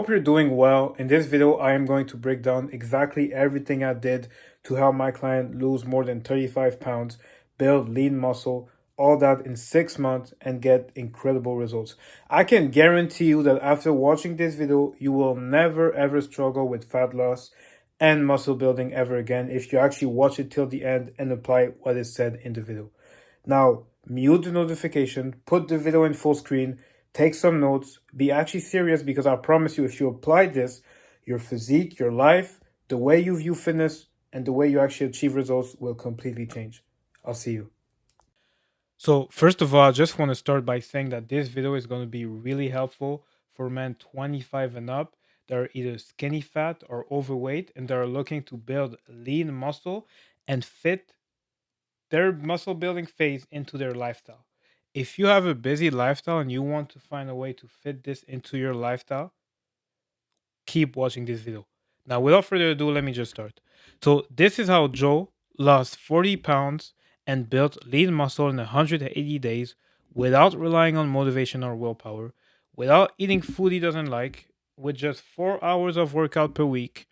hope you're doing well. In this video, I am going to break down exactly everything I did to help my client lose more than 35 pounds, build lean muscle, all that in 6 months and get incredible results. I can guarantee you that after watching this video, you will never ever struggle with fat loss and muscle building ever again if you actually watch it till the end and apply what is said in the video. Now, mute the notification, put the video in full screen, take some notes, be actually serious because I promise you, if you apply this, your physique, your life, the way you view fitness, and the way you actually achieve results will completely change. I'll see you. So, first of all, I just want to start by saying that this video is going to be really helpful for men 25 and up that are either skinny fat or overweight and that are looking to build lean muscle and fit their muscle building phase into their lifestyle. If you have a busy lifestyle and you want to find a way to fit this into your lifestyle, keep watching this video. Now, without further ado, let me just start. So, this is how Joe lost 40 pounds and built lean muscle in 180 days without relying on motivation or willpower, without eating food he doesn't like, with just 4 hours of workout per week,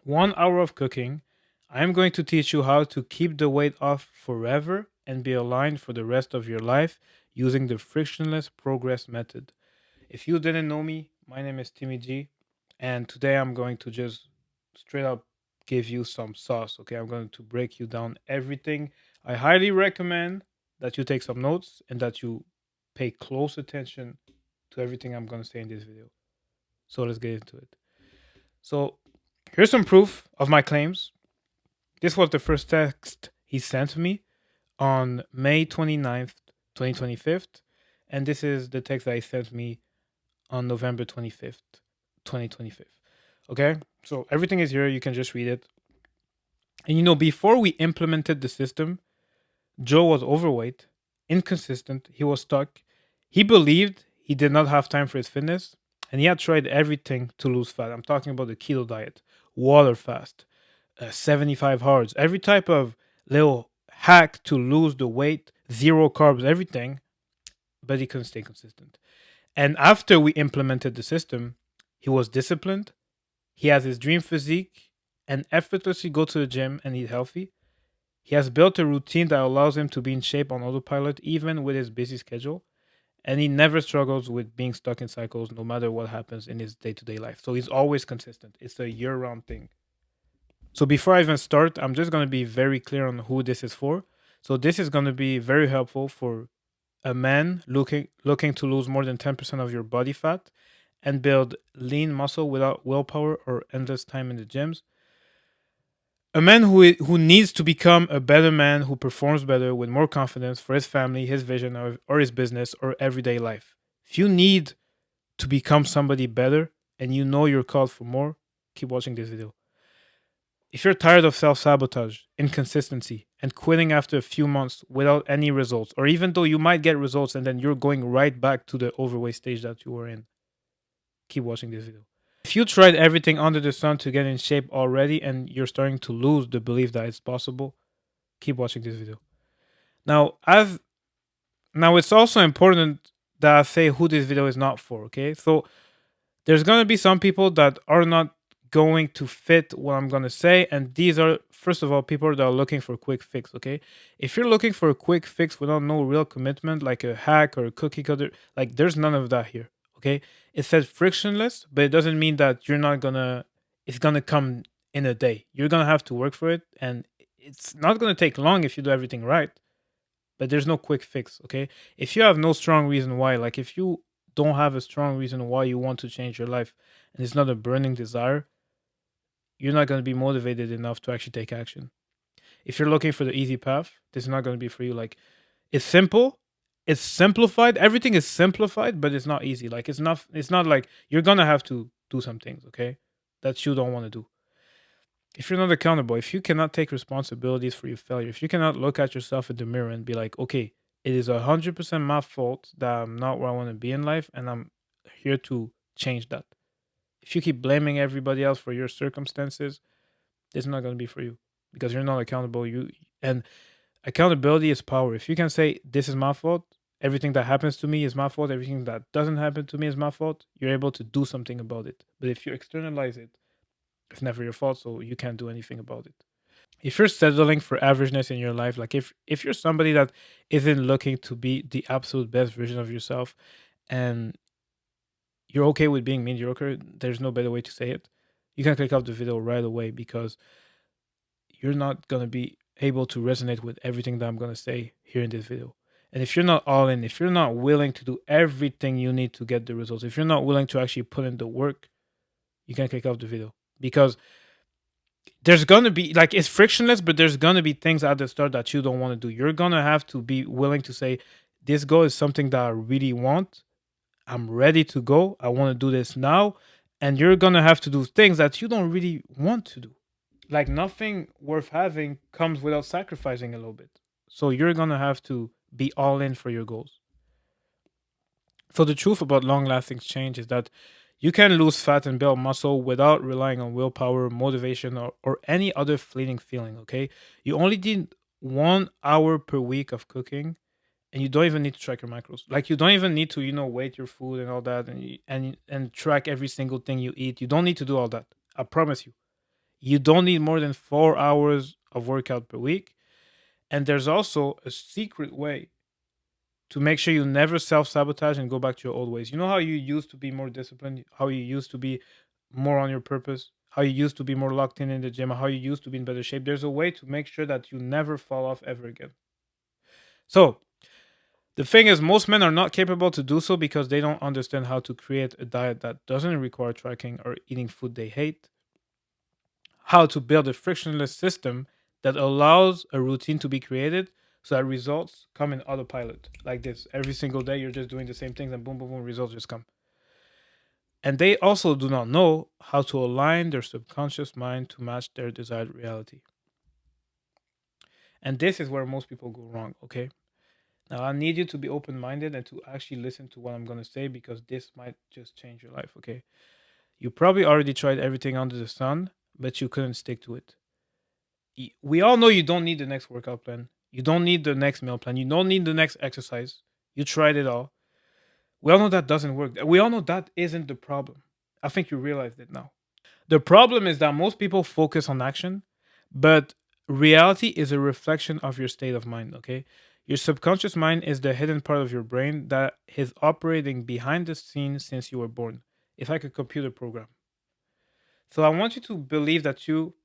1 hour of cooking. I am going to teach you how to keep the weight off forever and be aligned for the rest of your life using the frictionless progress method. If you didn't know me, my name is Timmy G, and today I'm going to just straight up give you some sauce. Okay, I'm going to break you down everything. I highly recommend that you take some notes and that you pay close attention to everything I'm going to say in this video. So let's get into it. So here's some proof of my claims. This was the first text he sent me on May 29th, 2025. And this is the text that he sent me on November 25th, 2025. Okay? So everything is here. You can just read it. And before we implemented the system, Joe was overweight, inconsistent, he was stuck. He believed he did not have time for his fitness, and he had tried everything to lose fat. I'm talking about the keto diet, water fast, 75 hards, every type of little hack to lose the weight, zero carbs, everything, but he couldn't stay consistent. And after we implemented the system, he was disciplined, he has his dream physique, and effortlessly go to the gym and eat healthy. He has built a routine that allows him to be in shape on autopilot, even with his busy schedule. And he never struggles with being stuck in cycles, no matter what happens in his day to day life. So he's always consistent. It's a year round thing. So before I even start, I'm just going to be very clear on who this is for. So this is going to be very helpful for a man looking to lose more than 10% of your body fat and build lean muscle without willpower or endless time in the gyms. A man who needs to become a better man who performs better with more confidence for his family, his vision, or his business or everyday life. If you need to become somebody better and you know you're called for more, keep watching this video. If you're tired of self-sabotage, inconsistency, and quitting after a few months without any results, or even though you might get results and then you're going right back to the overweight stage that you were in, keep watching this video. If you tried everything under the sun to get in shape already and you're starting to lose the belief that it's possible, keep watching this video. Now, it's also important that I say who this video is not for, okay? So there's going to be some people that are not going to fit what I'm going to say, and these are, first of all, people that are looking for a quick fix, okay? If you're looking for a quick fix without no real commitment, like a hack or a cookie cutter, like there's none of that here, okay? It says frictionless, but it doesn't mean that it's gonna come in a day. You're gonna have to work for it, and it's not gonna take long if you do everything right, but there's no quick fix, okay? If you have no strong reason why, like if you don't have a strong reason why you want to change your life and it's not a burning desire, you're not going to be motivated enough to actually take action. If you're looking for the easy path, this is not going to be for you. Like, it's simple, it's simplified, everything is simplified, but it's not easy. Like, it's not like you're going to have to do some things, okay, that you don't want to do. If you're not accountable, if you cannot take responsibilities for your failure, if you cannot look at yourself in the mirror and be like, okay, it is 100% my fault that I'm not where I want to be in life, and I'm here to change that. If you keep blaming everybody else for your circumstances, it's not going to be for you because you're not accountable. And accountability is power. If you can say this is my fault everything that happens to me is my fault, everything that doesn't happen to me is my fault, you're able to do something about it. But if you externalize it, it's never your fault, so you can't do anything about it. If you're settling for averageness in your life, like if you're somebody that isn't looking to be the absolute best version of yourself, and you're okay with being mediocre, there's no better way to say it. You can click off the video right away because you're not going to be able to resonate with everything that I'm going to say here in this video. And if you're not all in, if you're not willing to do everything you need to get the results, if you're not willing to actually put in the work, you can click off the video because there's going to be like it's frictionless, but there's going to be things at the start that you don't want to do. You're going to have to be willing to say, this goal is something that I really want. I'm ready to go. I want to do this now. And you're going to have to do things that you don't really want to do. Like nothing worth having comes without sacrificing a little bit. So you're going to have to be all in for your goals. So the truth about long lasting change is that you can lose fat and build muscle without relying on willpower, motivation, or any other fleeting feeling. Okay. You only need 1 hour per week of cooking, and you don't even need to track your macros. Like you don't even need to, weight your food and all that, and track every single thing you eat. You don't need to do all that. I promise you. You don't need more than 4 hours of workout per week. And there's also a secret way to make sure you never self sabotage and go back to your old ways. You know how you used to be more disciplined, how you used to be more on your purpose, how you used to be more locked in the gym, how you used to be in better shape. There's a way to make sure that you never fall off ever again. So, the thing is, most men are not capable to do so because they don't understand how to create a diet that doesn't require tracking or eating food they hate, how to build a frictionless system that allows a routine to be created so that results come in autopilot like this. Every single day, you're just doing the same things and boom, boom, boom, results just come. And they also do not know how to align their subconscious mind to match their desired reality. And this is where most people go wrong, okay? Now, I need you to be open minded and to actually listen to what I'm going to say because this might just change your life, okay? You probably already tried everything under the sun, but you couldn't stick to it. We all know you don't need the next workout plan. You don't need the next meal plan. You don't need the next exercise. You tried it all. We all know that doesn't work. We all know that isn't the problem. I think you realized it now. The problem is that most people focus on action, but reality is a reflection of your state of mind, okay? Your subconscious mind is the hidden part of your brain that is operating behind the scenes since you were born. It's like a computer program. So I want you to believe that you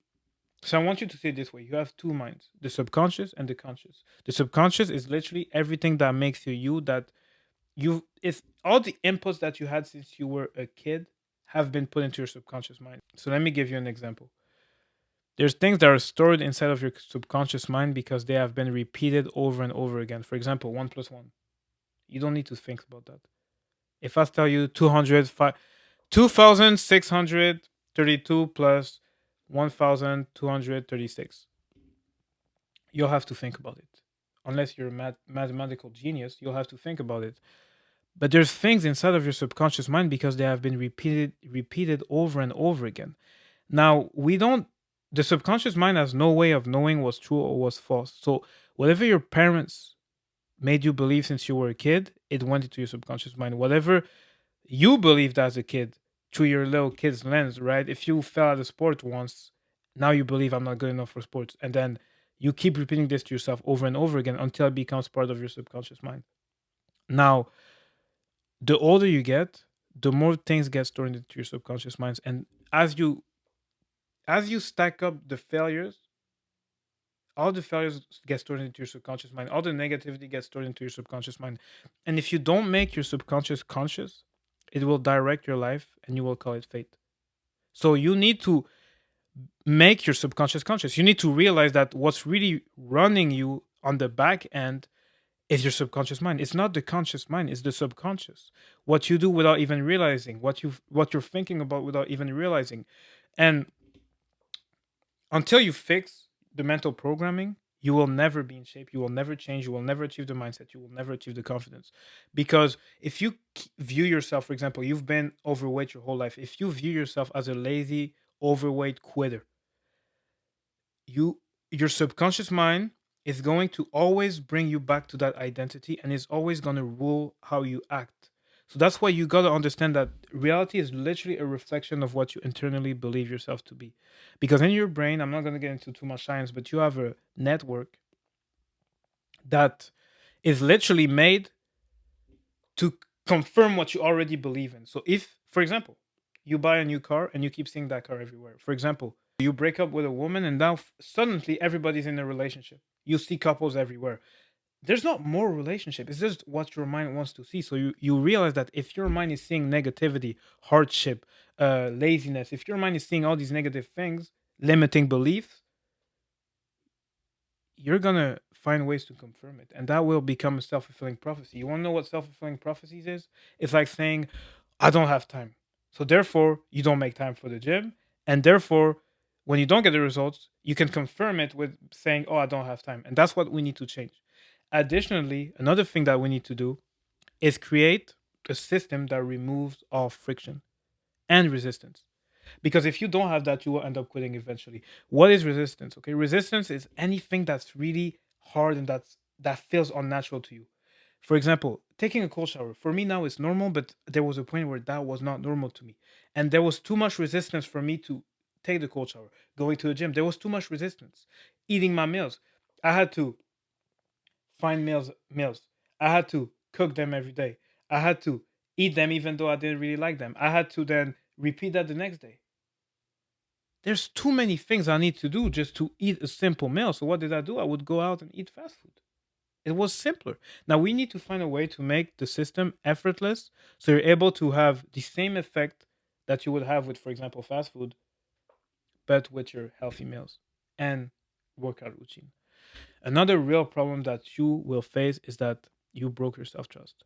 So I want you to say it this way. You have two minds, the subconscious and the conscious. The subconscious is literally everything that makes you you, that it's all the inputs that you had since you were a kid have been put into your subconscious mind. So let me give you an example. There's things that are stored inside of your subconscious mind because they have been repeated over and over again. For example, 1 plus 1. You don't need to think about that. If I tell you 2,632 plus 1,236, you'll have to think about it. Unless you're a mathematical genius, you'll have to think about it. But there's things inside of your subconscious mind because they have been repeated over and over again. Now, we don't the subconscious mind has no way of knowing what's true or what's false. So whatever your parents made you believe since you were a kid, it went into your subconscious mind. Whatever you believed as a kid through your little kid's lens, right? If you fell at a sport once, now you believe I'm not good enough for sports. And then you keep repeating this to yourself over and over again until it becomes part of your subconscious mind. Now, the older you get, the more things get stored into your subconscious minds. And as you stack up the failures, all the failures get stored into your subconscious mind. All the negativity gets stored into your subconscious mind. And if you don't make your subconscious conscious, it will direct your life and you will call it fate. So you need to make your subconscious conscious. You need to realize that what's really running you on the back end is your subconscious mind. It's not the conscious mind, it's the subconscious. What you do without even realizing, what you're thinking about without even realizing. And until you fix the mental programming, you will never be in shape. You will never change. You will never achieve the mindset. You will never achieve the confidence. Because if you view yourself, for example, you've been overweight your whole life. If you view yourself as a lazy, overweight quitter, your subconscious mind is going to always bring you back to that identity and is always going to rule how you act. So that's why you got to understand that reality is literally a reflection of what you internally believe yourself to be. Because in your brain, I'm not going to get into too much science, but you have a network that is literally made to confirm what you already believe in. So if, for example, you buy a new car and you keep seeing that car everywhere. For example, you break up with a woman and now suddenly everybody's in a relationship. You see couples everywhere. There's not more relationship. It's just what your mind wants to see. So you realize that if your mind is seeing negativity, hardship, laziness, if your mind is seeing all these negative things, limiting beliefs, you're gonna find ways to confirm it, and that will become a self-fulfilling prophecy. You want to know what self-fulfilling prophecies is? It's like saying, I don't have time, so therefore you don't make time for the gym, and therefore when you don't get the results, you can confirm it with saying, oh, I don't have time. And that's what we need to change. Additionally, another thing that we need to do is create a system that removes all friction and resistance. Because if you don't have that, you will end up quitting eventually. What is resistance? Okay, resistance is anything that's really hard and that feels unnatural to you. For example, taking a cold shower. For me now it's normal, but there was a point where that was not normal to me. And there was too much resistance for me to take the cold shower. Going to the gym, there was too much resistance. Eating my meals. I had to find meals. I had to cook them every day. I had to eat them even though I didn't really like them. I had to then repeat that the next day. There's too many things I need to do just to eat a simple meal. So what did I do? I would go out and eat fast food. It was simpler. Now we need to find a way to make the system effortless so you're able to have the same effect that you would have with, for example, fast food, but with your healthy meals and workout routine. Another real problem that you will face is that you broke your self trust.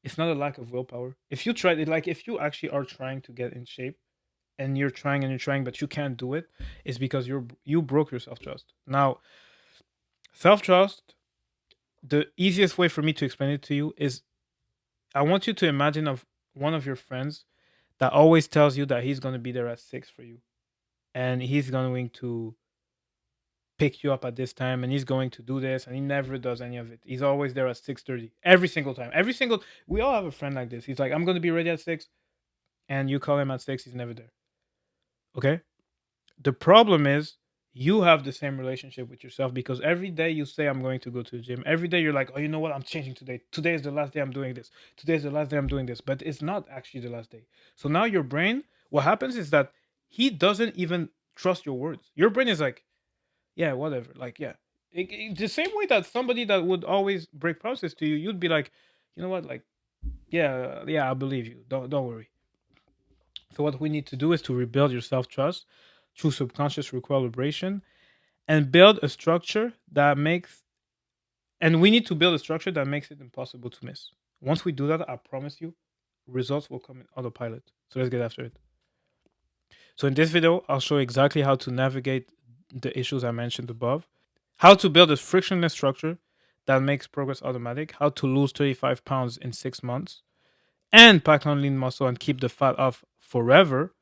It's not a lack of willpower. If you tried it, like if you actually are trying to get in shape, and you're trying but you can't do it, is because you broke your self-trust. Now, self-trust, the easiest way for me to explain it to you is, I want you to imagine of one of your friends that always tells you that he's going to be there at 6 for you, and he's going to pick you up at this time, and he's going to do this, and he never does any of it. He's always there at 6:30 every single time. We all have a friend like this. He's like, I'm going to be ready at 6, and you call him at 6, he's never there. Okay? The problem is you have the same relationship with yourself, because every day you say, I'm going to go to the gym. Every day you're like, oh, you know what? I'm changing today. Today is the last day I'm doing this. Today is the last day I'm doing this. But it's not actually the last day. So now your brain, what happens is that he doesn't even trust your words. Your brain is like, yeah, whatever. Like, yeah. The same way that somebody that would always break promises to you, you'd be like, you know what? Like, yeah, yeah, I believe you. Don't worry. So what we need to do is to rebuild your self-trust through subconscious recalibration, and build a structure that makes and we need to build a structure that makes it impossible to miss. Once we do that, I promise you, results will come in autopilot. So let's get after it. So in this video, I'll show exactly how to navigate the issues I mentioned above, how to build a frictionless structure that makes progress automatic, how to lose 35 pounds in 6 months, and pack on lean muscle and keep the fat off forever,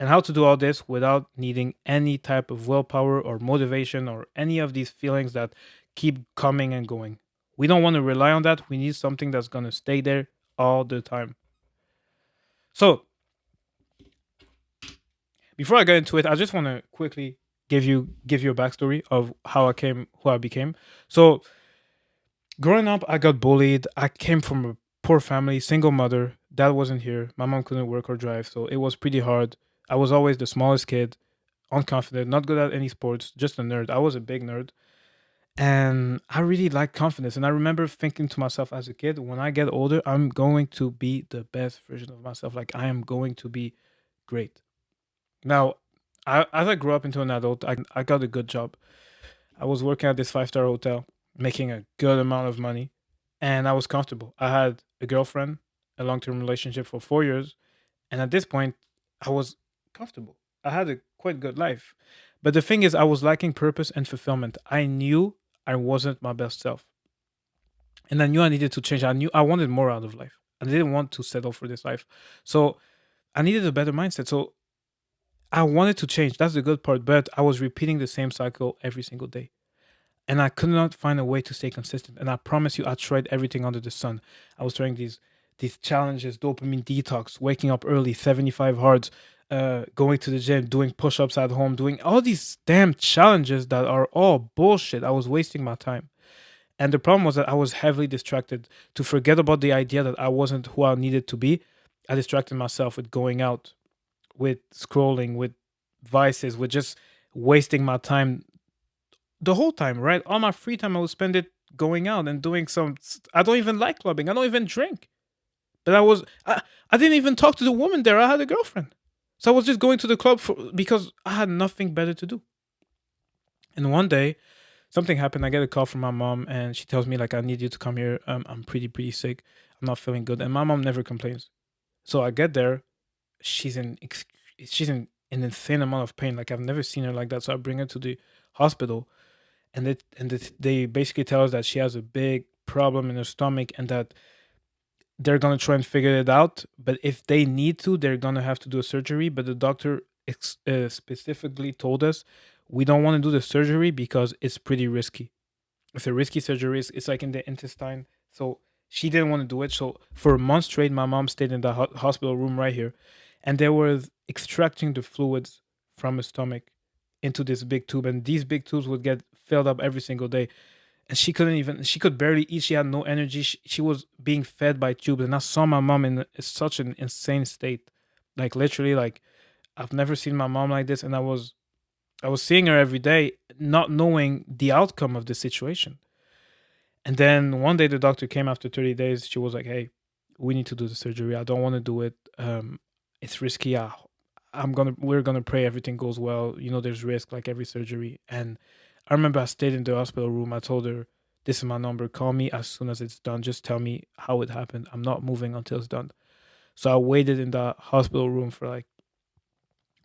and how to do all this without needing any type of willpower or motivation or any of these feelings that keep coming and going. We don't want to rely on that. We need something that's going to stay there all the time. So, before I get into it, I just want to quickly give you a backstory of how I came, who I became. So, growing up, I got bullied. I came from a poor family, single mother. Dad wasn't here. My mom couldn't work or drive, so it was pretty hard. I was always the smallest kid, unconfident, not good at any sports, just a nerd. I was a big nerd. And I really like confidence. And I remember thinking to myself as a kid, when I get older, I'm going to be the best version of myself. Like, I am going to be great. Now, as I grew up into an adult, I got a good job. I was working at this five-star hotel, making a good amount of money, and I was comfortable. I had a girlfriend, a long-term relationship for 4 years, and at this point, I was comfortable. I had a quite good life. But the thing is, I was lacking purpose and fulfillment. I knew I wasn't my best self. And I knew I needed to change. I knew I wanted more out of life. I didn't want to settle for this life. So I needed a better mindset. So I wanted to change. That's the good part. But I was repeating the same cycle every single day. and I could not find a way to stay consistent. And I promise you, I tried everything under the sun. I was trying these challenges, dopamine detox, waking up early, 75 hards, going to the gym, doing push-ups at home, doing all these damn challenges that are all bullshit. I was wasting my time. And the problem was that I was heavily distracted. To forget about the idea that I wasn't who I needed to be, I distracted myself with going out, with scrolling, with vices, with just wasting my time the whole time, right? All my free time, I would spend it going out and doing some. I don't even like clubbing. I don't even drink. But I didn't even talk to the woman there. I had a girlfriend. So I was just going to the club because I had nothing better to do. And one day, something happened. I get a call from my mom, and she tells me like, "I need you to come here. I'm pretty sick. I'm not feeling good." And my mom never complains. So I get there. She's in she's in an insane amount of pain. Like I've never seen her like that. So I bring her to the hospital, and they basically tell us that she has a big problem in her stomach, and that they're gonna try and figure it out. But if they need to, they're gonna have to do a surgery. But the doctor specifically told us we don't want to do the surgery because it's pretty risky. It's a risky surgery. It's like in the intestine. So she didn't want to do it. So for a month straight, my mom stayed in the hospital room right here, and they were extracting the fluids from her stomach into this big tube, and these big tubes would get filled up every single day. And she could barely eat. She had no energy. She was being fed by tubes, and I saw my mom in such an insane state, like literally, like I've never seen my mom like this, and I was seeing her every day, not knowing the outcome of the situation. And then one day the doctor came after 30 days. She was like, "Hey, we need to do the surgery. I don't want to do it. It's risky. We're gonna pray everything goes well. You know, there's risk like every surgery." And I remember I stayed in the hospital room. I told her, "This is my number. Call me as soon as it's done. Just tell me how it happened. I'm not moving until it's done." So I waited in the hospital room for like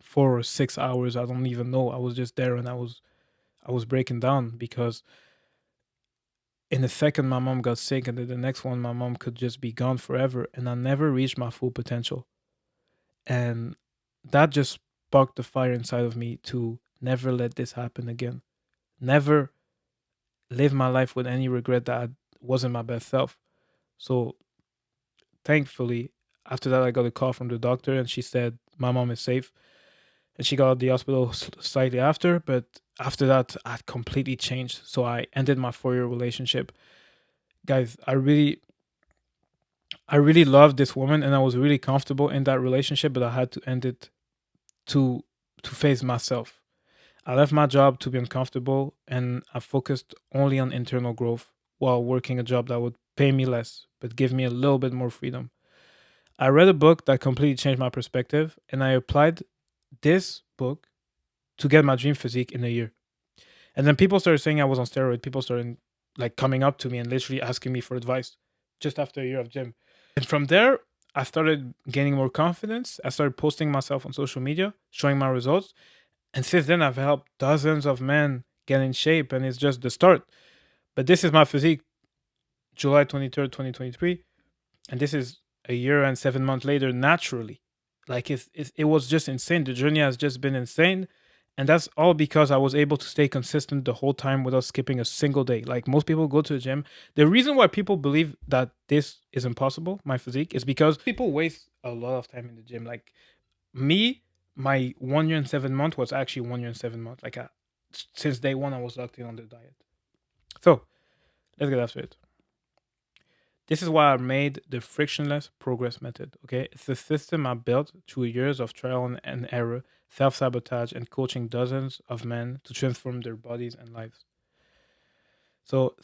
4 or 6 hours. I don't even know. I was just there, and I was breaking down because in a second my mom got sick, and then the next one my mom could just be gone forever, and I never reached my full potential. And that just sparked the fire inside of me to never let this happen again. Never live my life with any regret that I wasn't my best self. So thankfully, after that, I got a call from the doctor, and she said my mom is safe, and she got out of the hospital slightly after. But after that, I completely changed. So I ended my 4 year relationship. Guys, I really loved this woman, and I was really comfortable in that relationship, but I had to end it to face myself. I left my job to be uncomfortable, and I focused only on internal growth while working a job that would pay me less but give me a little bit more freedom. I read a book that completely changed my perspective, and I applied this book to get my dream physique in a year. And then people started saying I was on steroid. People started like coming up to me and literally asking me for advice just after a year of gym. And from there, I started gaining more confidence. I started posting myself on social media, showing my results. And since then, I've helped dozens of men get in shape, and it's just the start. But this is my physique, July 23rd, 2023. And this is a year and 7 months later, naturally. Like it was just insane. The journey has just been insane. And that's all because I was able to stay consistent the whole time without skipping a single day. Like most people go to the gym. The reason why people believe that this is impossible, my physique, is because people waste a lot of time in the gym. Like me, my 1 year and 7 months was actually 1 year and 7 months. Like since day one, I was locked in on the diet. So let's get after it. This is why I made the frictionless progress method. Okay, it's a system I built through years of trial and error, self sabotage, and coaching dozens of men to transform their bodies and lives. So,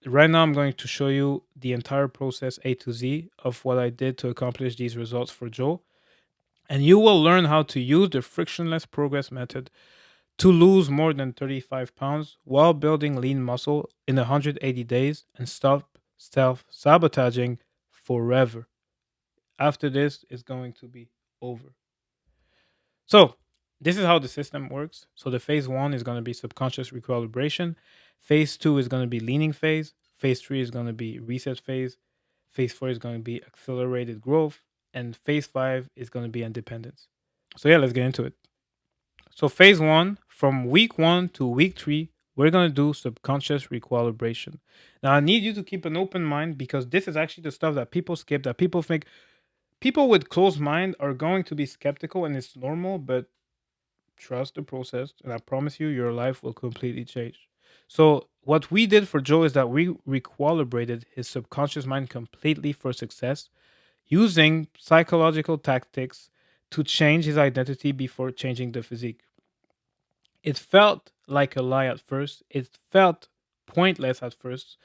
right now, I'm going to show you the entire process A to Z of what I did to accomplish these results for Joe. And you will learn how to use the frictionless progress method to lose more than 35 pounds while building lean muscle in 180 days and stop self sabotaging forever. After this, it's going to be over. So, this is how the system works. So, the phase one is going to be subconscious recalibration. Phase two is going to be leaning phase. Phase three is going to be reset phase. Phase four is going to be accelerated growth. And phase five is going to be independence. So, yeah, let's get into it. So, phase one, from week one to week three, we're going to do subconscious recalibration. Now, I need you to keep an open mind because this is actually the stuff that people skip, that people think. People with closed mind are going to be skeptical, and it's normal, but trust the process, and I promise you, your life will completely change. So, what we did for Joe is that we recalibrated his subconscious mind completely for success using psychological tactics to change his identity before changing the physique. It felt like a lie at first. It felt pointless at first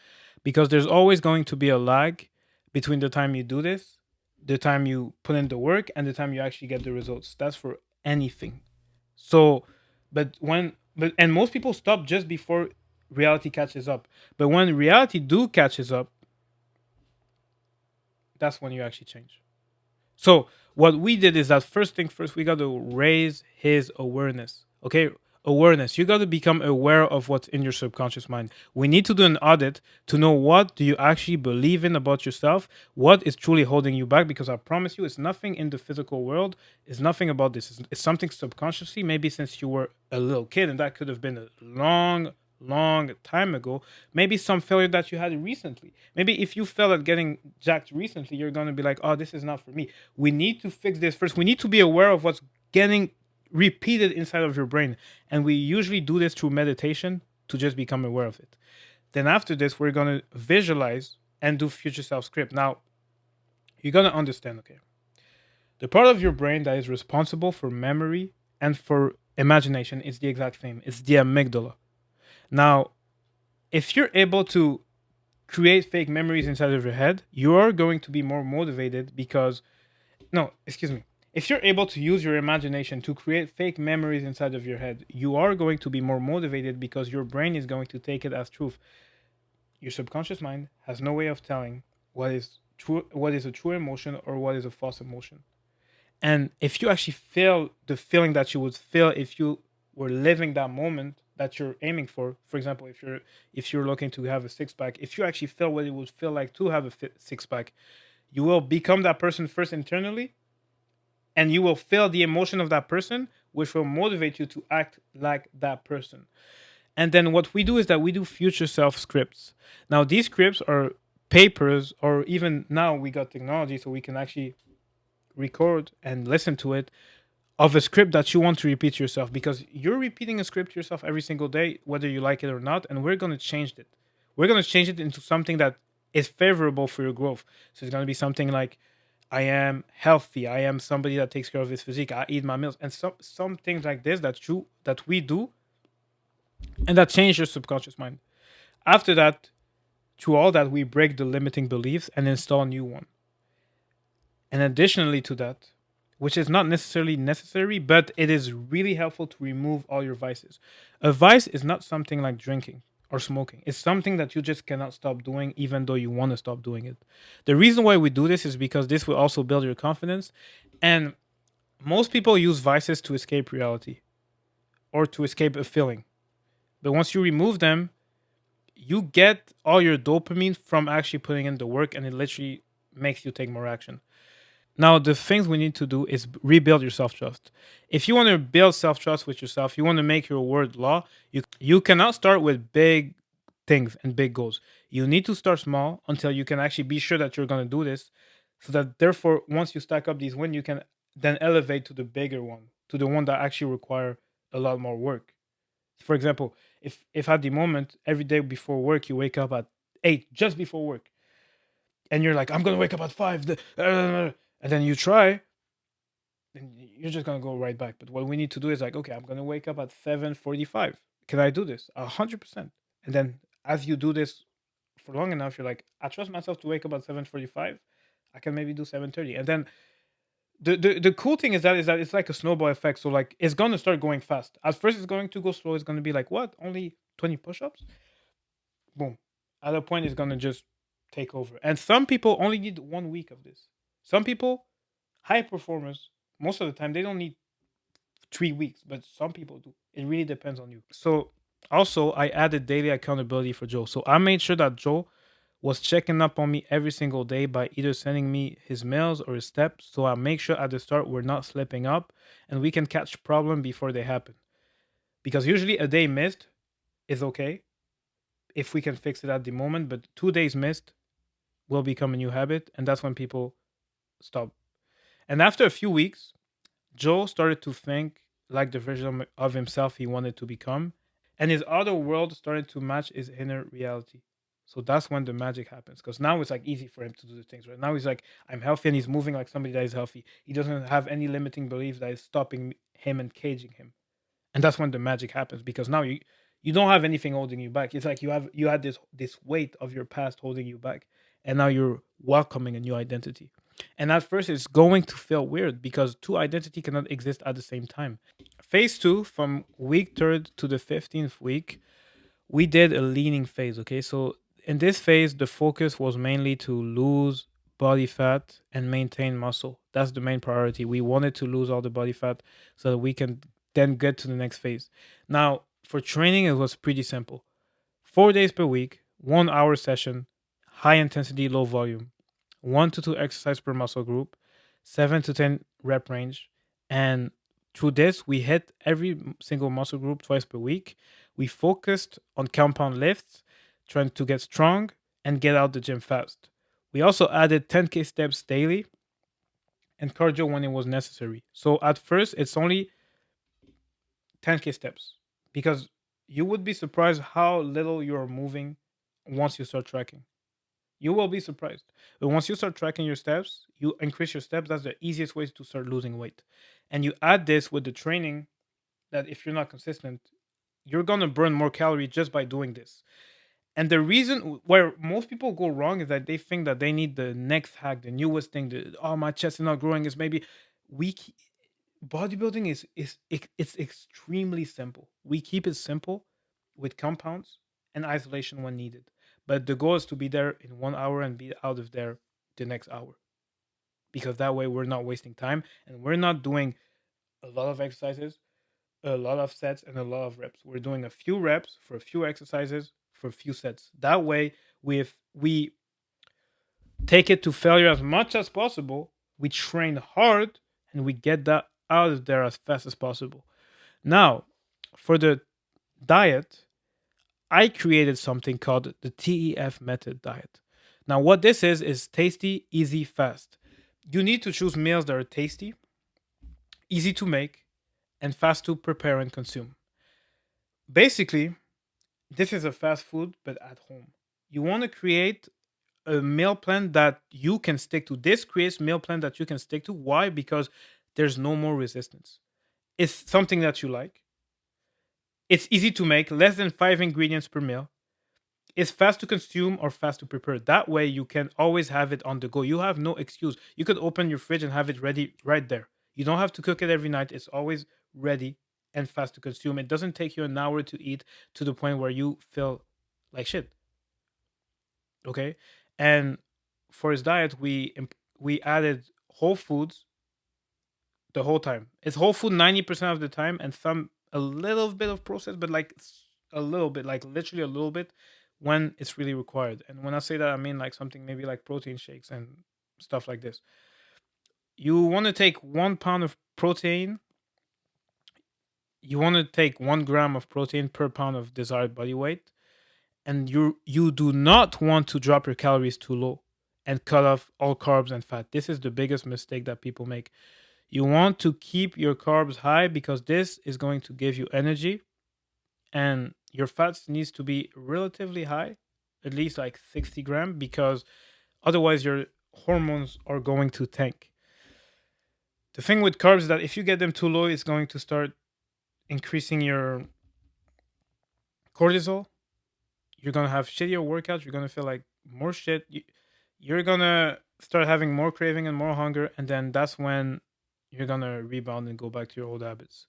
because there's always going to be a lag between the time you do this, the time you put in the work, and the time you actually get the results. That's for anything. So, and most people stop just before reality catches up. But when reality do catches up, that's when you actually change. So what we did is that first thing first, we got to raise his awareness. Okay, awareness. You got to become aware of what's in your subconscious mind. We need to do an audit to know what do you actually believe in about yourself, what is truly holding you back. Because I promise you, it's nothing in the physical world. It's nothing about this. It's something subconsciously. Maybe since you were a little kid, and that could have been a long time ago. Maybe some failure that you had recently. Maybe if you failed at getting jacked recently, you're going to be like, oh, this is not for me. We need to fix this first. We need to be aware of what's getting repeated inside of your brain. And we usually do this through meditation to just become aware of it. Then after this, we're going to visualize and do future self script. Now, you're going to understand, okay, the part of your brain that is responsible for memory and for imagination is the exact same. It's the amygdala. Now, if you're able to create fake memories inside of your head, you are going to be more motivated because, no, excuse me. If you're able to use your imagination to create fake memories inside of your head, you are going to be more motivated because your brain is going to take it as truth. Your subconscious mind has no way of telling what is true, what is a true emotion or what is a false emotion. And if you actually feel the feeling that you would feel if you were living that moment that you're aiming for example, if you're looking to have a six pack, if you actually feel what it would feel like to have a six pack, you will become that person first internally, and you will feel the emotion of that person, which will motivate you to act like that person. And then what we do is that we do future self scripts. Now these scripts are papers, or even now we got technology so we can actually record and listen to it, of a script that you want to repeat yourself, because you're repeating a script yourself every single day, whether you like it or not. And we're going to change it. We're going to change it into something that is favorable for your growth. So it's going to be something like, I am healthy. I am somebody that takes care of his physique. I eat my meals, and some things like this that we do, and that change your subconscious mind. After that, through all that, we break the limiting beliefs and install a new one. And additionally to that, which is not necessarily necessary, but it is really helpful to remove all your vices. A vice is not something like drinking or smoking. It's something that you just cannot stop doing, even though you want to stop doing it. The reason why we do this is because this will also build your confidence. And most people use vices to escape reality or to escape a feeling. But once you remove them, you get all your dopamine from actually putting in the work, and it literally makes you take more action. Now, the things we need to do is rebuild your self trust. If you want to build self trust with yourself, you want to make your word law, you cannot start with big things and big goals. You need to start small until you can actually be sure that you're going to do this. So that, therefore, once you stack up these wins, you can then elevate to the bigger one, to the one that actually require a lot more work. For example, if at the moment, every day before work, you wake up at 8, just before work, and you're like, I'm going to wake up at 5, and then you try, then you're just gonna go right back. But what we need to do is like, okay, I'm gonna wake up at 7:45. Can I do this? 100%. And then as you do this for long enough, you're like, I trust myself to wake up at 7:45. I can maybe do 7:30. And then the cool thing is that it's like a snowball effect. So like it's gonna start going fast. At first it's going to go slow. It's gonna be like, what? Only 20 push-ups? Boom. At a point it's gonna just take over. And some people only need 1 week of this. Some people, high performers, most of the time they don't need 3 weeks, but some people do. It really depends on you. So also I added daily accountability for Joe. So I made sure that Joe was checking up on me every single day by either sending me his mails or his steps. So I make sure at the start we're not slipping up and we can catch problem before they happen. Because usually a day missed is okay if we can fix it at the moment, but 2 days missed will become a new habit, and that's when people stop. And after a few weeks, Joe started to think like the version of himself he wanted to become, and his outer world started to match his inner reality. So that's when the magic happens. Because now it's like easy for him to do the things. Right now he's like, I'm healthy, and he's moving like somebody that is healthy. He doesn't have any limiting beliefs that is stopping him and caging him. And that's when the magic happens, because now you don't have anything holding you back. It's like you had this weight of your past holding you back, and now you're welcoming a new identity. And at first it's going to feel weird because two identity cannot exist at the same time. Phase two, from week third to the 15th week, we did a leaning phase. Okay, so in this phase the focus was mainly to lose body fat and maintain muscle. That's the main priority. We wanted to lose all the body fat so that we can then get to the next phase. Now for training it was pretty simple: 4 days per week, 1 hour session, high intensity, low volume, 1 to 2 exercise per muscle group, 7 to 10 rep range. And through this, we hit every single muscle group twice per week. We focused on compound lifts, trying to get strong and get out the gym fast. We also added 10K steps daily and cardio when it was necessary. So at first, it's only 10K steps, because you would be surprised how little you're moving once you start tracking. You will be surprised. But once you start tracking your steps, you increase your steps. That's the easiest way to start losing weight. And you add this with the training, that if you're not consistent, you're going to burn more calories just by doing this. And the reason where most people go wrong is that they think that they need the next hack, the newest thing. Oh, my chest is not growing. Is maybe weak. Bodybuilding it's extremely simple. We keep it simple with compounds and isolation when needed. But the goal is to be there in 1 hour and be out of there the next hour. Because that way we're not wasting time and we're not doing a lot of exercises, a lot of sets, and a lot of reps. We're doing a few reps for a few exercises for a few sets. That way, if we take it to failure as much as possible, we train hard and we get that out of there as fast as possible. Now, for the diet, I created something called the TEF method diet. Now, what this is tasty, easy, fast. You need to choose meals that are tasty, easy to make, and fast to prepare and consume. Basically, this is a fast food, but at home. You want to create a meal plan that you can stick to. This creates meal plan that you can stick to. Why? Because there's no more resistance. It's something that you like. It's easy to make, less than 5 ingredients per meal. It's fast to consume or fast to prepare. That way, you can always have it on the go. You have no excuse. You could open your fridge and have it ready right there. You don't have to cook it every night. It's always ready and fast to consume. It doesn't take you an hour to eat to the point where you feel like shit. Okay, and for his diet, we added whole foods the whole time. It's whole food 90% of the time, and some a little bit of processed, but like a little bit, like literally a little bit, when it's really required. And when I say that, I mean like something maybe like protein shakes and stuff like this. You want to take 1 pound of protein. You want to take 1 gram of protein per pound of desired body weight, and you do not want to drop your calories too low and cut off all carbs and fat. This is the biggest mistake that people make. You want to keep your carbs high because this is going to give you energy, and your fats needs to be relatively high, at least like 60 gram, because otherwise your hormones are going to tank. The thing with carbs is that if you get them too low, it's going to start increasing your cortisol. You're gonna have shittier workouts. You're gonna feel like more shit. You're gonna start having more craving and more hunger, and then that's when you're gonna rebound and go back to your old habits.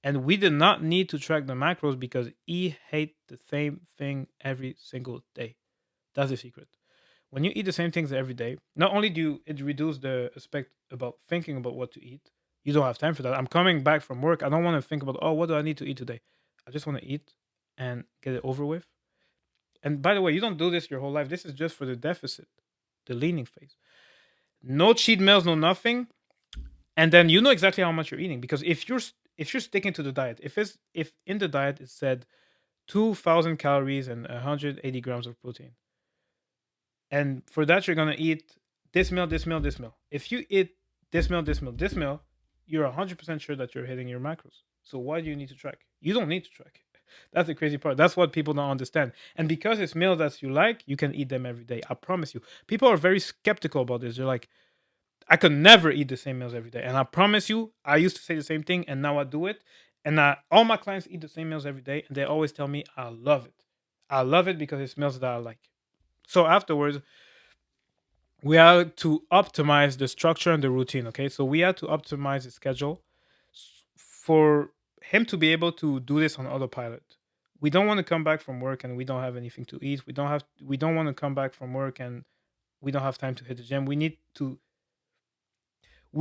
And we did not need to track the macros because he ate the same thing every single day. That's the secret. When you eat the same things every day, not only do it reduce the aspect about thinking about what to eat, you don't have time for that. I'm coming back from work. I don't want to think about, oh, what do I need to eat today? I just want to eat and get it over with. And by the way, you don't do this your whole life. This is just for the deficit, the leaning phase. No cheat meals, no nothing. And then you know exactly how much you're eating, because if you're sticking to the diet, if in the diet it said 2,000 calories and 180 grams of protein. And for that, you're gonna eat this meal, this meal, this meal. If you eat this meal, this meal, this meal, you're 100% sure that you're hitting your macros. So why do you need to track? You don't need to track. That's the crazy part. That's what people don't understand. And because it's meals that you like, you can eat them every day. I promise you. People are very skeptical about this. They're like, I could never eat the same meals every day. And I promise you, I used to say the same thing, and now I do it. And all my clients eat the same meals every day, and they always tell me, I love it. I love it because it's meals that I like. So afterwards, we had to optimize the structure and the routine. Okay, so we had to optimize the schedule for him to be able to do this on autopilot. We don't want to come back from work and we don't have anything to eat. We don't want to come back from work and we don't have time to hit the gym. We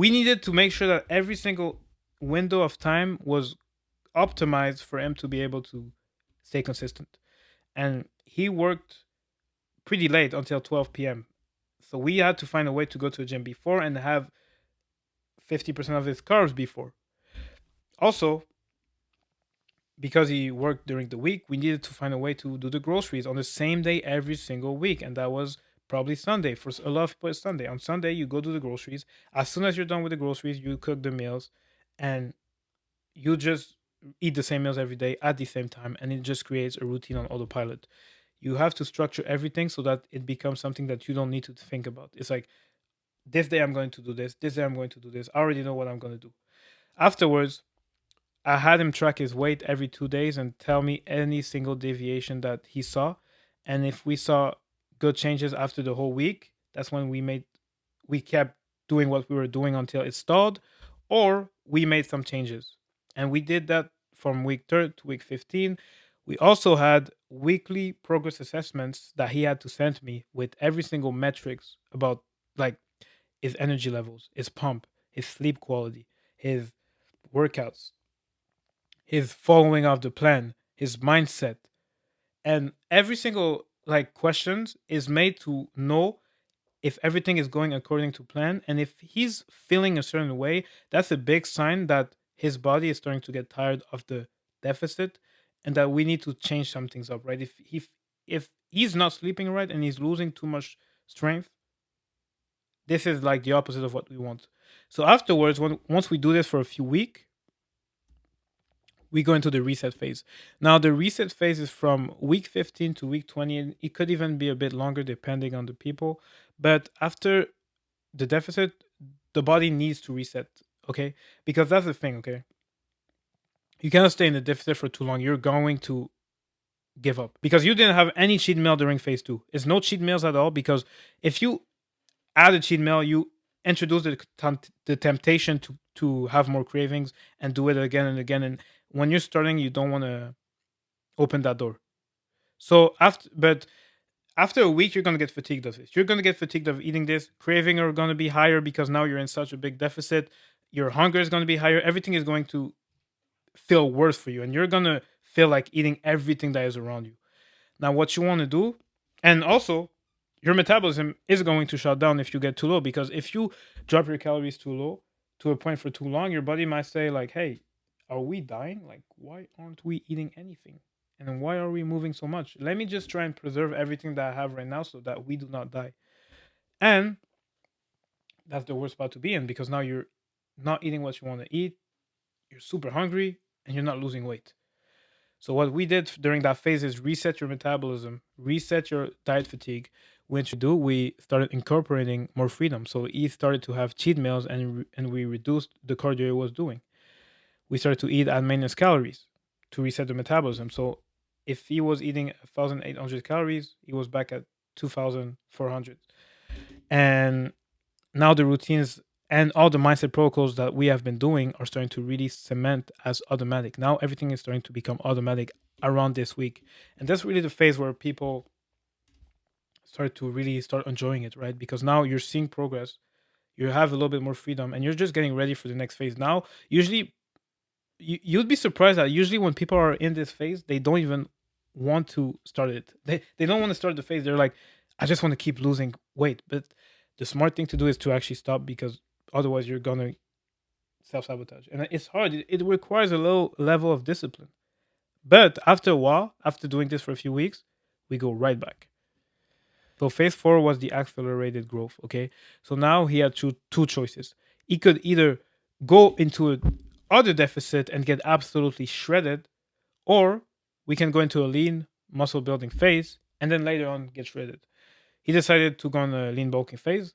needed to make sure that every single window of time was optimized for him to be able to stay consistent. And he worked pretty late until 12 p.m. So we had to find a way to go to the gym before and have 50% of his carbs before. Also, because he worked during the week, we needed to find a way to do the groceries on the same day every single week. And that was probably Sunday. For a lot of people, it's Sunday. On Sunday, you go do the groceries. As soon as you're done with the groceries, you cook the meals and you just eat the same meals every day at the same time. And it just creates a routine on autopilot. You have to structure everything so that it becomes something that you don't need to think about. It's like, this day I'm going to do this day I'm going to do this. I already know what I'm going to do. Afterwards, I had him track his weight every 2 days and tell me any single deviation that he saw. And if we saw good changes after the whole week, that's when we kept doing what we were doing until it stalled, or we made some changes. And we did that from week 3rd to week 15. We also had weekly progress assessments that he had to send me with every single metrics about, like, his energy levels, his pump, his sleep quality, his workouts, his following of the plan, his mindset, and every single like questions is made to know if everything is going according to plan. And if he's feeling a certain way, that's a big sign that his body is starting to get tired of the deficit and that we need to change some things up, right? If he's not sleeping right and he's losing too much strength, this is like the opposite of what we want. So afterwards, once we do this for a few weeks, we go into the reset phase. Now, the reset phase is from week 15 to week 20. And it could even be a bit longer depending on the people. But after the deficit, the body needs to reset, okay? Because that's the thing, okay? You cannot stay in the deficit for too long. You're going to give up because you didn't have any cheat meal during phase two. It's no cheat meals at all because if you add a cheat meal, you introduce the temptation to have more cravings and do it again and again. And when you're starting, you don't want to open that door. So after a week, you're gonna get fatigued of this. You're gonna get fatigued of eating this. Craving are gonna be higher because now you're in such a big deficit. Your hunger is gonna be higher. Everything is going to feel worse for you, and you're gonna feel like eating everything that is around you. Now, what you want to do, and also your metabolism is going to shut down if you get too low, because if you drop your calories too low to a point for too long, your body might say like, "Hey, are we dying? Like, why aren't we eating anything? And then why are we moving so much? Let me just try and preserve everything that I have right now so that we do not die." And that's the worst spot to be in because now you're not eating what you want to eat, you're super hungry, and you're not losing weight. So what we did during that phase is reset your metabolism, reset your diet fatigue. Which we started incorporating more freedom. So he started to have cheat meals, and we reduced the cardio he was doing. We started to eat at maintenance calories to reset the metabolism. So if he was eating 1,800 calories, he was back at 2,400. And now the routines and all the mindset protocols that we have been doing are starting to really cement as automatic. Now everything is starting to become automatic around this week. And that's really the phase where people start to really start enjoying it, right? Because now you're seeing progress, you have a little bit more freedom, and you're just getting ready for the next phase. Now, usually, you'd be surprised that usually when people are in this phase, they don't even want to start it. They don't want to start the phase. They're like, I just want to keep losing weight. But the smart thing to do is to actually stop because otherwise you're gonna self sabotage, and it's hard. It requires a low level of discipline. But after a while, after doing this for a few weeks, we go right back. So phase four was the accelerated growth. Okay. So now he had two choices. He could either go into a other deficit and get absolutely shredded, or we can go into a lean muscle building phase and then later on get shredded. He decided to go on a lean bulking phase.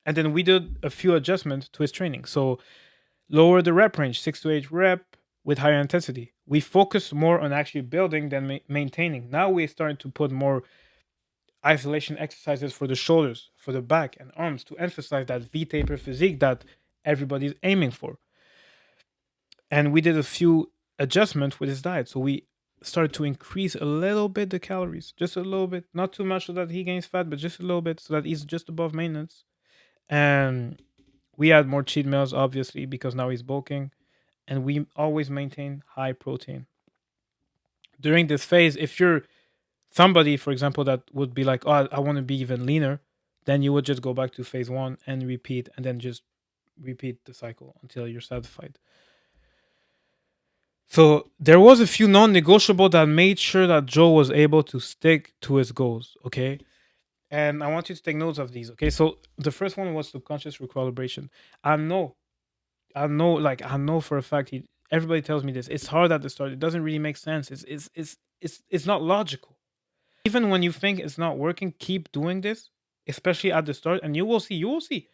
And then we did a few adjustments to his training. So lower the rep range, 6 to 8 rep with higher intensity. We focus more on actually building than maintaining. Now we're starting to put more isolation exercises for the shoulders, for the back and arms to emphasize that V taper physique that everybody's aiming for. And we did a few adjustments with his diet. So we started to increase a little bit the calories, just a little bit, not too much so that he gains fat, but just a little bit so that he's just above maintenance. And we add more cheat meals, obviously, because now he's bulking. And we always maintain high protein. During this phase, if you're somebody, for example, that would be like, oh, I want to be even leaner, then you would just go back to phase one and repeat, and then just repeat the cycle until you're satisfied. So there was a few non-negotiable that made sure that Joe was able to stick to his goals. Okay. And I want you to take notes of these. Okay. So the first one was subconscious recalibration. I know, I know for a fact everybody tells me this. It's hard at the start. It doesn't really make sense. It's not logical. Even when you think it's not working, keep doing this, especially at the start, and you will see.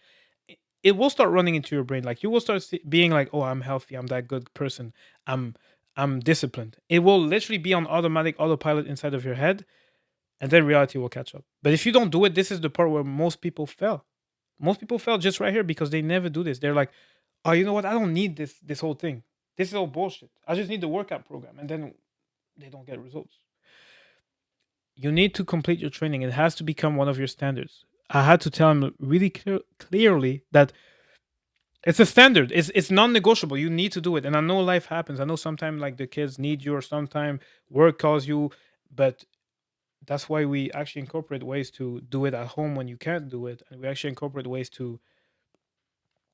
It will start running into your brain. Like you will start being like, "Oh, I'm healthy. I'm that good person. I'm I'm disciplined." It will literally be on automatic autopilot inside of your head, and then reality will catch up. But if you don't do it, this is the part where most people fail. Most people fail just right here because they never do this. They're like, "Oh, you know what? I don't need this whole thing. This is all bullshit. I just need the workout program," and then they don't get results. You need to complete your training. It has to become one of your standards. I had to tell him really clearly that it's a standard. It's non-negotiable. You need to do it. And I know life happens. I know sometimes like the kids need you, or sometimes work calls you, but that's why we actually incorporate ways to do it at home when you can't do it, and we actually incorporate ways to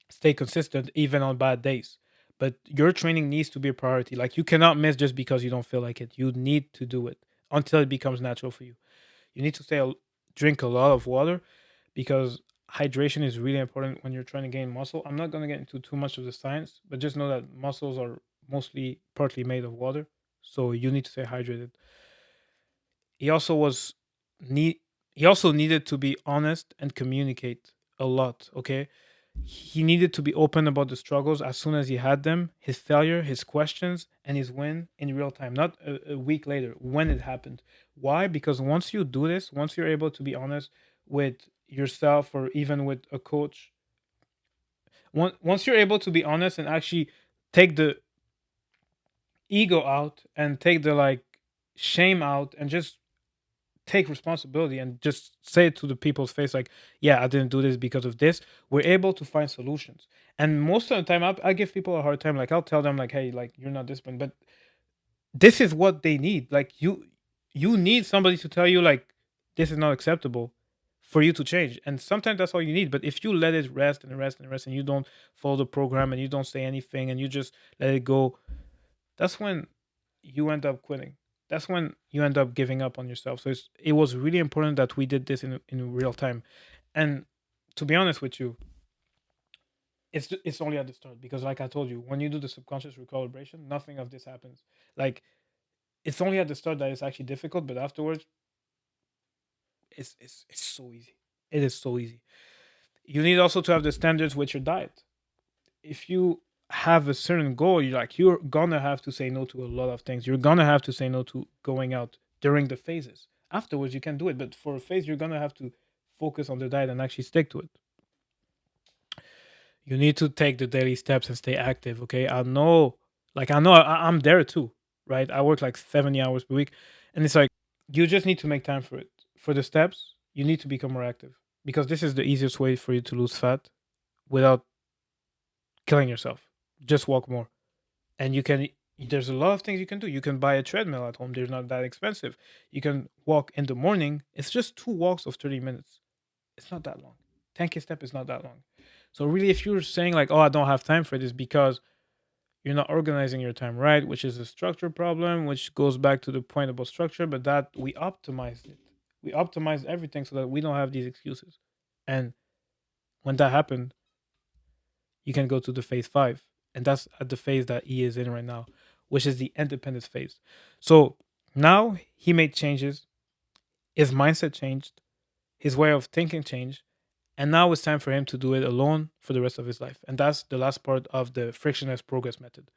stay consistent even on bad days. But your training needs to be a priority. Like you cannot miss just because you don't feel like it. You need to do it until it becomes natural for you. You need to drink a lot of water because hydration is really important when you're trying to gain muscle. I'm not going to get into too much of the science, but just know that muscles are mostly partly made of water. So you need to stay hydrated. He also was need he also needed to be honest and communicate a lot, okay? He needed to be open about the struggles as soon as he had them, his failure, his questions, and his win in real time, not a week later when it happened. Why? Because once you do this, once you're able to be honest with yourself or even with a coach, once you're able to be honest and actually take the ego out and take the like shame out and just take responsibility and just say it to the people's face like, yeah, I didn't do this because of this, we're able to find solutions. And most of the time I give people a hard time. Like I'll tell them like, hey, like you're not disciplined, but this is what they need. Like you need somebody to tell you like this is not acceptable for you to change. And sometimes that's all you need. But if you let it rest and rest and rest and you don't follow the program and you don't say anything and you just let it go, that's when you end up quitting. That's when you end up giving up on yourself. So it was really important that we did this in real time. And to be honest with you, it's only at the start because, like I told you, when you do the subconscious recalibration, nothing of this happens. Like it's only at the start that it's actually difficult, but afterwards, it's so easy. It is so easy. You need also to have the standards with your diet. If you have a certain goal, you're gonna have to say no to a lot of things. You're gonna have to say no to going out during the phases. Afterwards, you can do it, but for a phase, you're gonna have to focus on the diet and actually stick to it. You need to take the daily steps and stay active. Okay, I know I'm there too, right? I work like 70 hours per week, and it's like you just need to make time for it. For the steps, you need to become more active because this is the easiest way for you to lose fat without killing yourself. Just walk more. And there's a lot of things you can do. You can buy a treadmill at home. They're not that expensive. You can walk in the morning. It's just 2 walks of 30 minutes. It's not that long. 10K step is not that long. So really, if you're saying like, oh, I don't have time for this because You're not organizing your time right, which is a structure problem, which goes back to the point about structure, but that we optimized it. We optimized everything so that we don't have these excuses. And when that happened, you can go to the phase five. And that's at the phase that he is in right now, which is the independence phase. So now he made changes, his mindset changed, his way of thinking changed, and now it's time for him to do it alone for the rest of his life. And that's the last part of the frictionless progress method.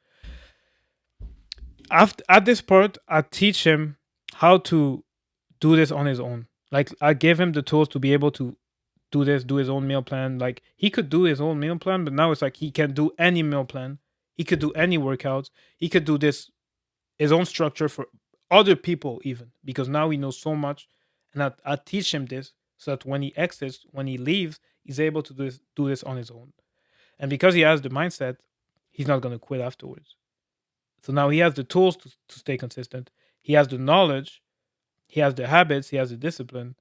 After at this part, I teach him how to do this on his own. Like I gave him the tools to be able to do this, do his own meal plan. Like he could do his own meal plan, but now it's like he can do any meal plan. He could do any workouts. He could do this his own structure for other people even because now he knows so much, and I teach him this so that when he exits, when he leaves, he's able to do this on his own. And because he has the mindset, he's not going to quit afterwards. So now he has the tools to stay consistent. He has the knowledge, he has the habits, he has the discipline,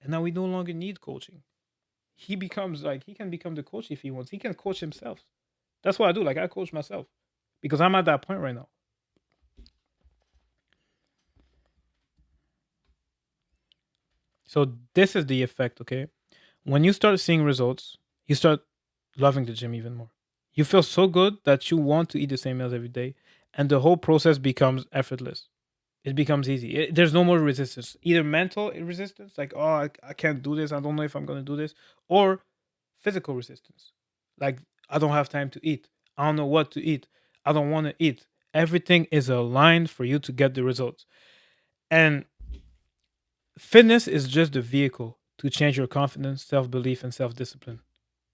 and now we no longer need coaching. He becomes like he can become the coach if he wants. He can coach himself. That's what I do. Like I coach myself because I'm at that point right now. So this is the effect, okay? When you start seeing results, you start loving the gym even more. You feel so good that you want to eat the same meals every day, and the whole process becomes effortless. It becomes easy. There's no more resistance, either mental resistance, like, oh, I can't do this, I don't know if I'm going to do this, or physical resistance, like, I don't have time to eat, I don't know what to eat, I don't want to eat. Everything is aligned for you to get the results. And fitness is just the vehicle to change your confidence, self belief, and self discipline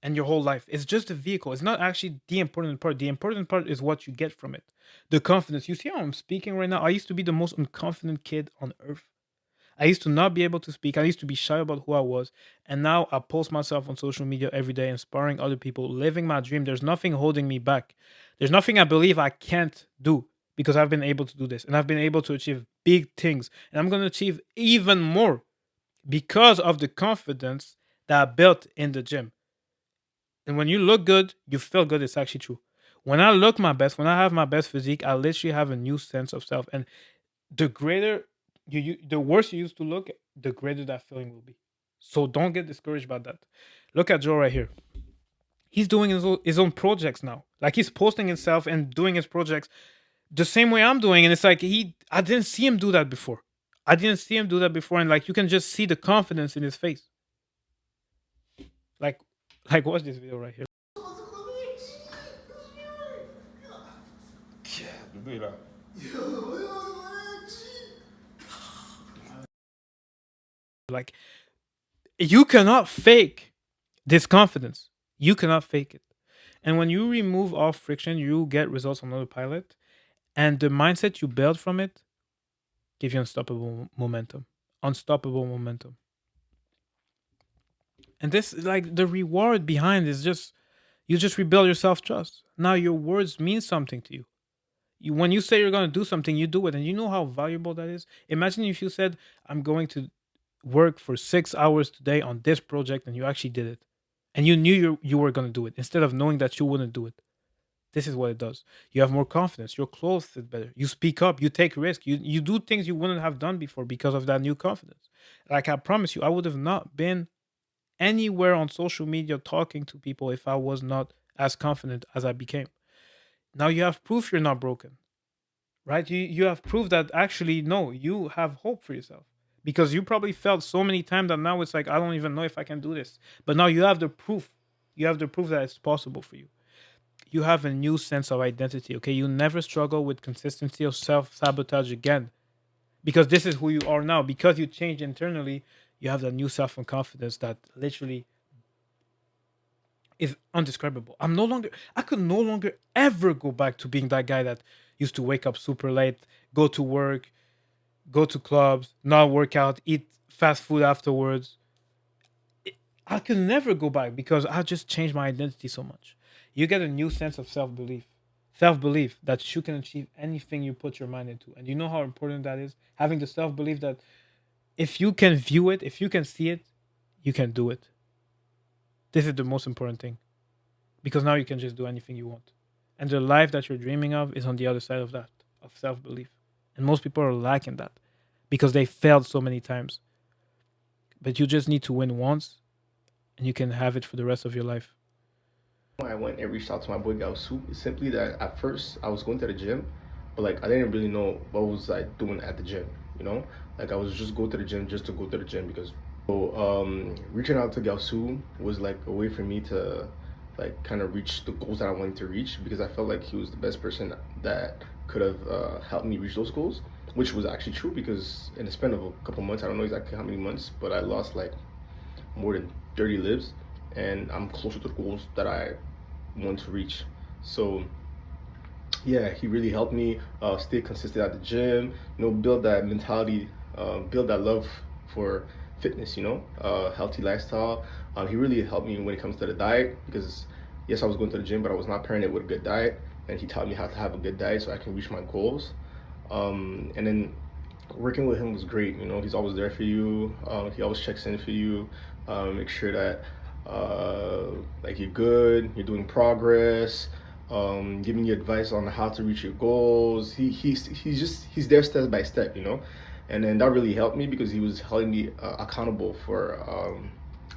and your whole life. It's just a vehicle. It's not actually the important part. The important part is what you get from it. The confidence. You see how I'm speaking right now? I used to be the most unconfident kid on earth. I used to not be able to speak. I used to be shy about who I was. And now I post myself on social media every day, inspiring other people, living my dream. There's nothing holding me back. There's nothing I believe I can't do because I've been able to do this. And I've been able to achieve big things. And I'm going to achieve even more because of the confidence that I built in the gym. And when you look good, you feel good. It's actually true. When I look my best, when I have my best physique, I literally have a new sense of self. And the greater the worse you used to look, the greater that feeling will be. So don't get discouraged about that. Look at Joe right here. He's doing his own projects now. Like he's posting himself and doing his projects the same way I'm doing. And it's like I didn't see him do that before. I didn't see him do that before. And like you can just see the confidence in his face. Like, watch this video right here. Like you cannot fake this confidence. You cannot fake it. And when you remove all friction, you get results on autopilot. And the mindset you build from it give you unstoppable momentum. Unstoppable momentum. And this like the reward behind is just you just rebuild your self-trust. Now your words mean something to you. When you say you're going to do something, you do it. And you know how valuable that is? Imagine if you said, I'm going to work for 6 hours today on this project and you actually did it. And you knew you were going to do it instead of knowing that you wouldn't do it. This is what it does. You have more confidence. Your clothes fit better. You speak up. You take risks. You do things you wouldn't have done before because of that new confidence. Like I promise you, I would have not been anywhere on social media talking to people if I was not as confident as I became. Now you have proof you're not broken, right? You have proof that actually no, you have hope for yourself because you probably felt so many times that now it's like I don't even know if I can do this. But now you have the proof. You have the proof that it's possible for you. You have a new sense of identity. Okay, you never struggle with consistency or self sabotage again because this is who you are now. Because you changed internally, you have that new self and confidence that literally is undescribable. I could no longer ever go back to being that guy that used to wake up super late, go to work, go to clubs, not work out, eat fast food afterwards. I could never go back because I just changed my identity so much. You get a new sense of self belief that you can achieve anything you put your mind into. And you know how important that is? Having the self belief that if you can view it, if you can see it, you can do it. This is the most important thing because now you can just do anything you want. And the life that you're dreaming of is on the other side of that, of self belief. And most people are lacking that because they failed so many times. But you just need to win once and you can have it for the rest of your life. I went and reached out to my boy Gal Soup is simply that at first I was going to the gym, but like I didn't really know what was I doing at the gym, you know? Like I was just go to the gym just to go to the gym because reaching out to Galsu was like a way for me to like kind of reach the goals that I wanted to reach because I felt like he was the best person that could have helped me reach those goals, which was actually true because in the span of a couple months, I don't know exactly how many months, but I lost like more than 30 lives and I'm closer to the goals that I want to reach. So yeah, he really helped me stay consistent at the gym, build that mentality, build that love for fitness, healthy lifestyle. He really helped me when it comes to the diet because yes, I was going to the gym, but I was not pairing it with a good diet, and he taught me how to have a good diet so I can reach my goals. And then working with him was great. He's always there for you. He always checks in for you, make sure that like you're good, you're doing progress, giving you advice on how to reach your goals. He's there step by step, and then that really helped me because he was holding me accountable for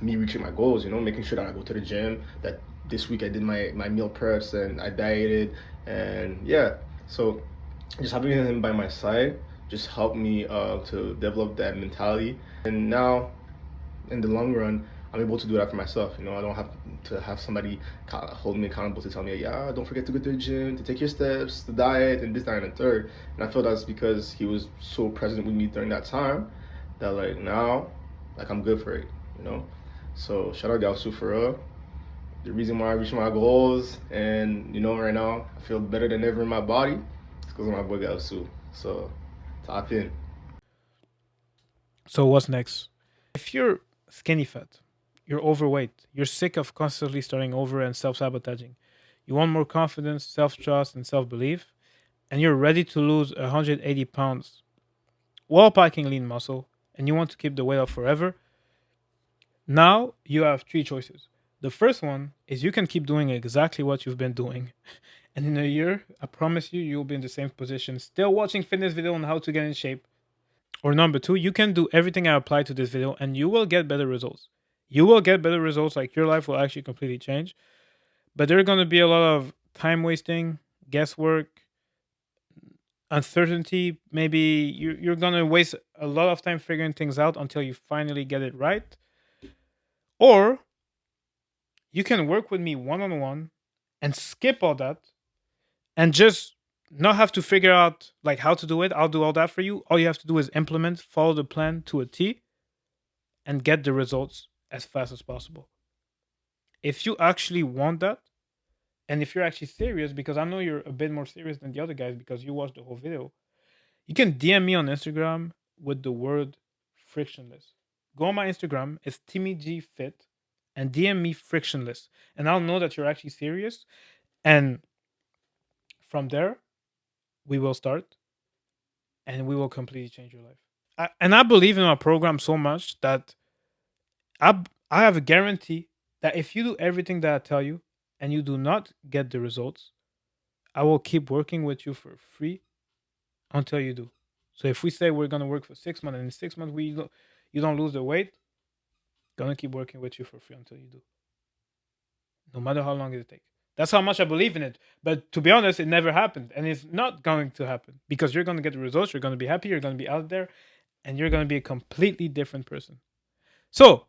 me reaching my goals. Making sure that I go to the gym. That this week I did my meal preps and I dieted, and yeah, so just having him by my side just helped me to develop that mentality. And now, in the long run, I'm able to do that for myself. I don't have to have somebody hold me accountable to tell me, yeah, don't forget to go to the gym, to take your steps, to diet, and this, that, and the third. And I feel that's because he was so present with me during that time that like now, like I'm good for it. You know. So shout out Galsu for real. The reason why I reached my goals, and right now I feel better than ever in my body, is because of my boy Galsu. So tap in. So, what's next? If you're skinny fat, you're overweight, you're sick of constantly starting over and self sabotaging, you want more confidence, self trust, and self belief, and you're ready to lose 180 pounds while packing lean muscle, and you want to keep the weight off forever, now you have three choices. The first one is you can keep doing exactly what you've been doing. And in a year, I promise you, you'll be in the same position, still watching fitness video on how to get in shape. Or number two, you can do everything I applied to this video and you will get better results. You will get better results, like your life will actually completely change. But there are going to be a lot of time wasting, guesswork, uncertainty. Maybe you're going to waste a lot of time figuring things out until you finally get it right. Or you can work with me one on one and skip all that and just not have to figure out like how to do it. I'll do all that for you. All you have to do is implement, follow the plan to a T, and get the results as fast as possible. If you actually want that, and if you're actually serious, because I know you're a bit more serious than the other guys because you watched the whole video, you can DM me on Instagram with the word frictionless. Go on my Instagram, it's timmygfit, and DM me frictionless. And I'll know that you're actually serious. And from there, we will start and we will completely change your life. And I believe in our program so much that I have a guarantee that if you do everything that I tell you and you do not get the results, I will keep working with you for free until you do. So if we say we're gonna work for 6 months and in 6 months you don't lose the weight, gonna keep working with you for free until you do, no matter how long it takes. That's how much I believe in it. But to be honest, it never happened, and it's not going to happen because you're gonna get the results. You're gonna be happy. You're gonna be out there, and you're gonna be a completely different person. So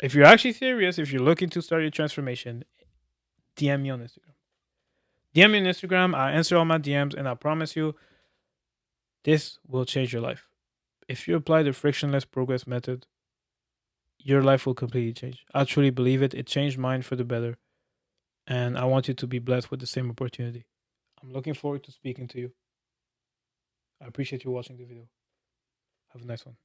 if you're actually serious, if you're looking to start your transformation, DM me on Instagram. DM me on Instagram. I answer all my DMs, and I promise you, this will change your life. If you apply the frictionless progress method, your life will completely change. I truly believe it. It changed mine for the better, and I want you to be blessed with the same opportunity. I'm looking forward to speaking to you. I appreciate you watching the video. Have a nice one.